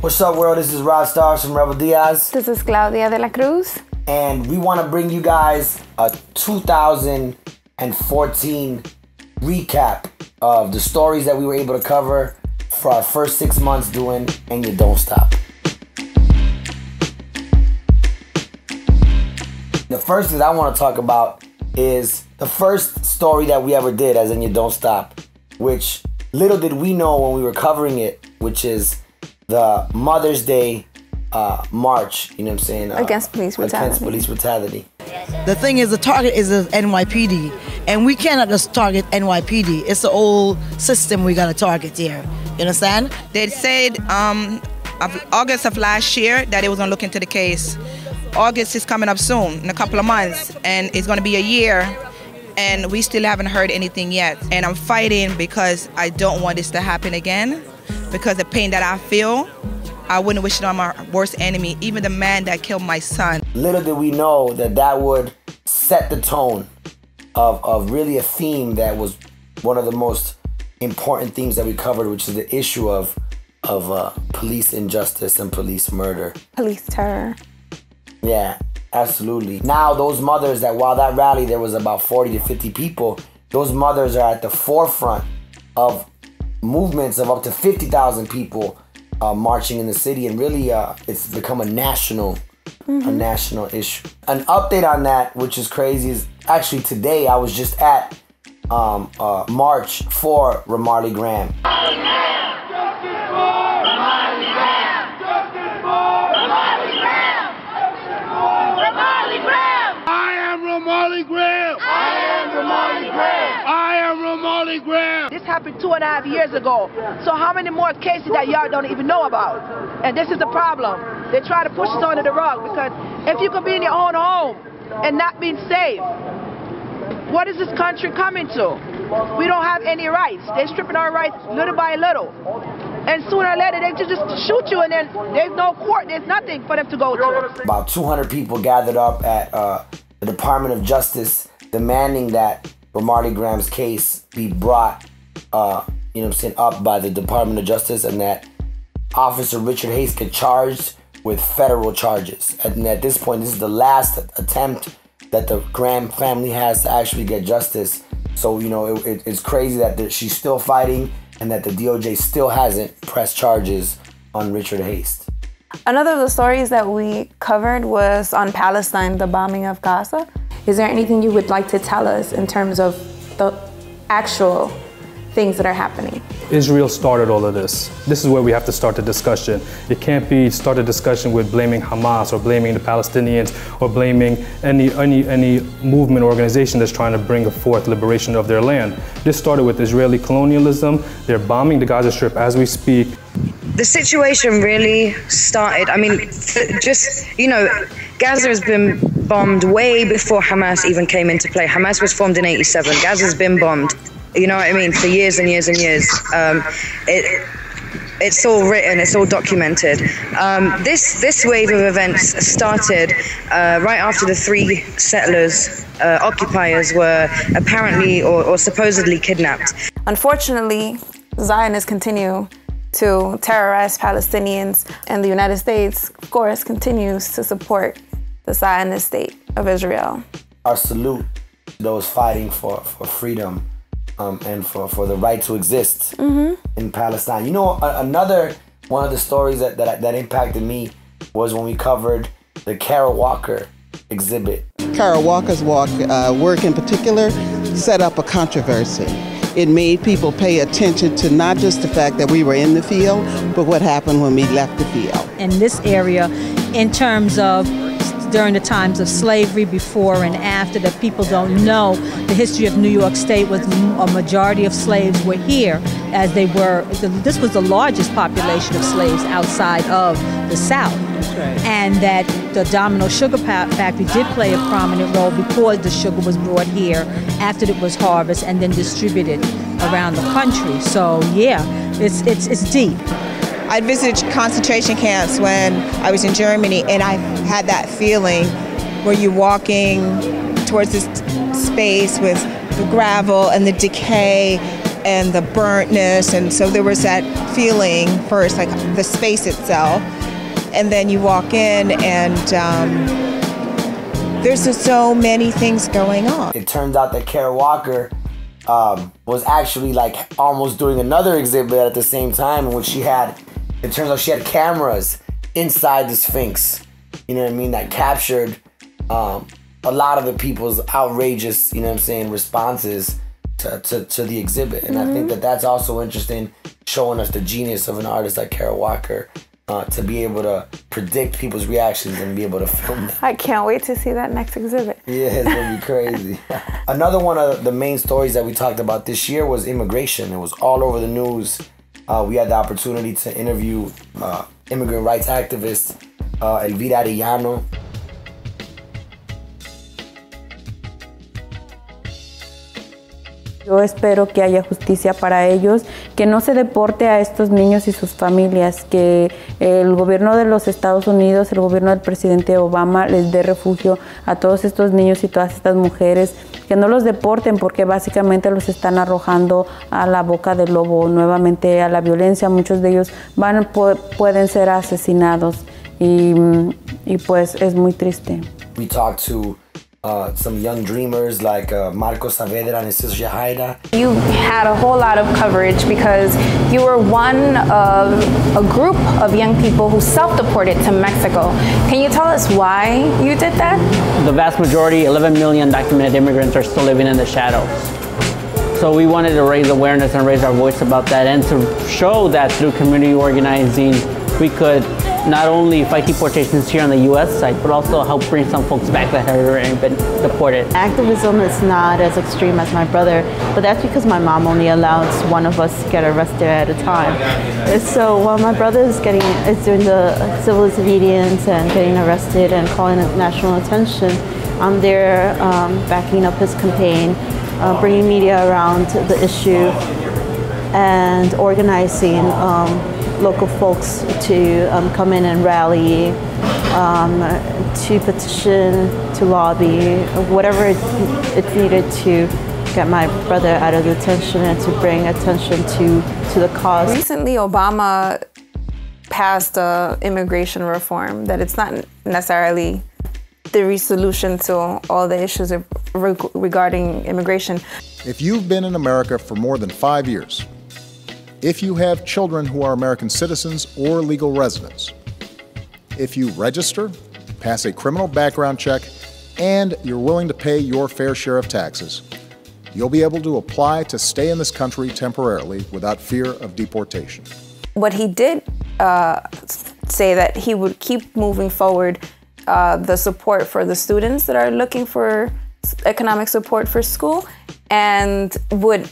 What's up, world? This is RodStarz from Rebel Diaz. This is Claudia de la Cruz. And we want to bring you guys a 2014 recap of the stories that we were able to cover for our first 6 months doing And You Don't Stop. The first thing I want to talk about is the first story that we ever did as And You Don't Stop, which little did we know when we were covering it, which is the Mother's Day march, you know what I'm saying? Against police brutality. Against police brutality. The thing is, the target is the NYPD, and we cannot just target NYPD. It's the old system we gotta target here. You understand? They said of August of last year that they was gonna look into the case. August is coming up soon, in a couple of months, and it's gonna be a year, and we still haven't heard anything yet. And I'm fighting because I don't want this to happen again, because the pain that I feel, I wouldn't wish it on my worst enemy, even the man that killed my son. Little did we know that that would set the tone of really a theme that was one of the most important themes that we covered, which is the issue of police injustice and police murder. Police terror. Yeah, absolutely. Now those mothers that while that rally there was about 40 to 50 people, those mothers are at the forefront of movements of up to 50,000 people marching in the city, and really it's become a national issue. An update on that, which is crazy, is actually today I was just at March for Ramarley Graham. This happened 2.5 years ago. So how many more cases that y'all don't even know about? And this is the problem. They try to push us under the rug, because if you could be in your own home and not being safe, what is this country coming to? We don't have any rights. They're stripping our rights little by little. And sooner or later, they just shoot you, and then there's no court, there's nothing for them to go to. About 200 people gathered up at the Department of Justice demanding that Ramarley Graham's case be brought up by the Department of Justice, and that Officer Richard Hayes get charged with federal charges. And at this point, this is the last attempt that the Graham family has to actually get justice. So, it's crazy that she's still fighting and that the DOJ still hasn't pressed charges on Richard Hayes. Another of the stories that we covered was on Palestine, the bombing of Gaza. Is there anything you would like to tell us in terms of the actual things that are happening? Israel started all of this. This is where we have to start the discussion. It can't be start a discussion with blaming Hamas or blaming the Palestinians or blaming any movement or organization that's trying to bring forth liberation of their land. This started with Israeli colonialism. They're bombing the Gaza Strip as we speak. The situation really started, Gaza has been bombed way before Hamas even came into play. Hamas was formed in '87. Gaza's been bombed, for years and years and years. It's all written, it's all documented. This wave of events started right after the 3 settlers, occupiers, were apparently or supposedly kidnapped. Unfortunately, Zionists continue to terrorize Palestinians, and the United States, of course, continues to support the Zionist state of Israel. Our salute to those fighting for freedom and for the right to exist in Palestine. Another one of the stories that impacted me was when we covered the Kara Walker exhibit. Kara Walker's work in particular set up a controversy. It made people pay attention to not just the fact that we were in the field, but what happened when we left the field. In this area, in terms of during the times of slavery, before and after, that people don't know the history of New York State was a majority of slaves were here, as they were, this was the largest population of slaves outside of the South. Right. And that the Domino sugar factory did play a prominent role because the sugar was brought here after it was harvested and then distributed around the country. So yeah, it's deep. I visited concentration camps when I was in Germany, and I had that feeling where you're walking towards this space with the gravel and the decay, and the burntness, and so there was that feeling first, like the space itself, and then you walk in and there's just so many things going on. It turns out that Kara Walker was actually like almost doing another exhibit at the same time, in which it turns out she had cameras inside the Sphinx, you know what I mean, that captured a lot of the people's outrageous, you know what I'm saying, responses to the exhibit. And I think that that's also interesting, showing us the genius of an artist like Kara Walker, to be able to predict people's reactions and be able to film that. I can't wait to see that next exhibit. Yeah, it's gonna be crazy. Another one of the main stories that we talked about this year was immigration. It was all over the news. We had the opportunity to interview immigrant rights activist Elvira Arellano. Yo espero que haya justicia para ellos, que no se deporte a estos niños y sus familias, que el gobierno de los Estados Unidos, el gobierno del presidente Obama les dé refugio a todos estos niños y todas estas mujeres, que no los deporten porque básicamente los están arrojando a la boca del lobo, nuevamente a la violencia. Muchos de ellos pueden ser asesinados y pues es muy triste. We talked to some young dreamers like Marco Saavedra and his sister Jaira. You had a whole lot of coverage because you were one of a group of young people who self-deported to Mexico. Can you tell us why you did that? The vast majority, 11 million documented immigrants, are still living in the shadows. So we wanted to raise awareness and raise our voice about that, and to show that through community organizing we could not only fight deportations here on the U.S. side, but also help bring some folks back that have already been deported. Activism is not as extreme as my brother, but that's because my mom only allows one of us to get arrested at a time. And so while my brother is doing the civil disobedience and getting arrested and calling national attention, I'm there backing up his campaign, bringing media around the issue, and organizing local folks to come in and rally, to petition, to lobby, whatever it's needed to get my brother out of detention and to bring attention to the cause. Recently, Obama passed immigration reform, that it's not necessarily the resolution to all the issues regarding immigration. If you've been in America for more than 5 years, if you have children who are American citizens or legal residents, if you register, pass a criminal background check, and you're willing to pay your fair share of taxes, you'll be able to apply to stay in this country temporarily without fear of deportation. What he did say that he would keep moving forward the support for the students that are looking for economic support for school, and would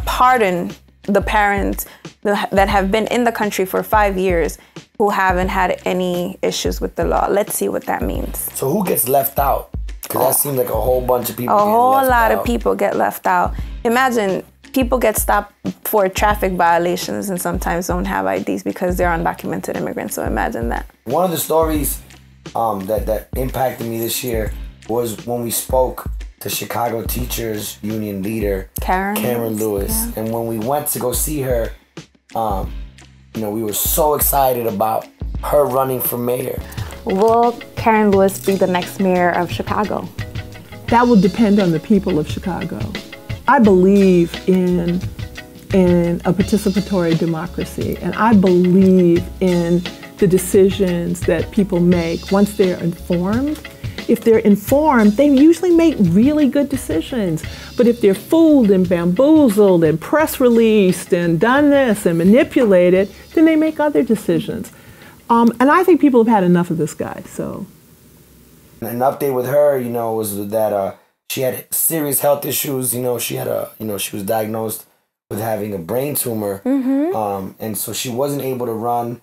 pardon the parents that have been in the country for 5 years who haven't had any issues with the law. Let's see what that means. So who gets left out? Because that seems like a whole bunch of people. A whole lot of people get left out. Imagine people get stopped for traffic violations and sometimes don't have IDs because they're undocumented immigrants. So imagine that. One of the stories that impacted me this year was when we spoke to Chicago Teachers Union leader Karen Lewis. Yeah. And when we went to go see her, you know, we were so excited about her running for mayor. Will Karen Lewis be the next mayor of Chicago? That will depend on the people of Chicago. I believe in a participatory democracy, and I believe in the decisions that people make once they're informed. If they're informed, they usually make really good decisions. But if they're fooled and bamboozled and press released and done this and manipulated, then they make other decisions. And I think people have had enough of this guy, so. An update with her, you know, was that she had serious health issues. You know, she was diagnosed with having a brain tumor. And so she wasn't able to run.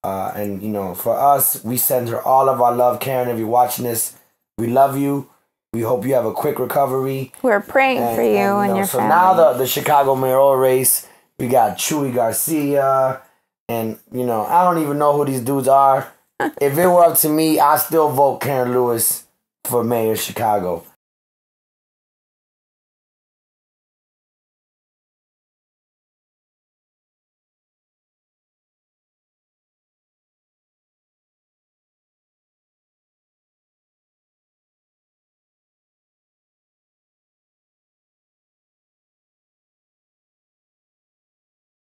And, you know, for us, we send her all of our love. Karen, if you're watching this, we love you. We hope you have a quick recovery. We're praying for you and your family. So now the Chicago mayoral race, we got Chuy Garcia, and, you know, I don't even know who these dudes are. If it were up to me, I'd still vote Karen Lewis for mayor of Chicago.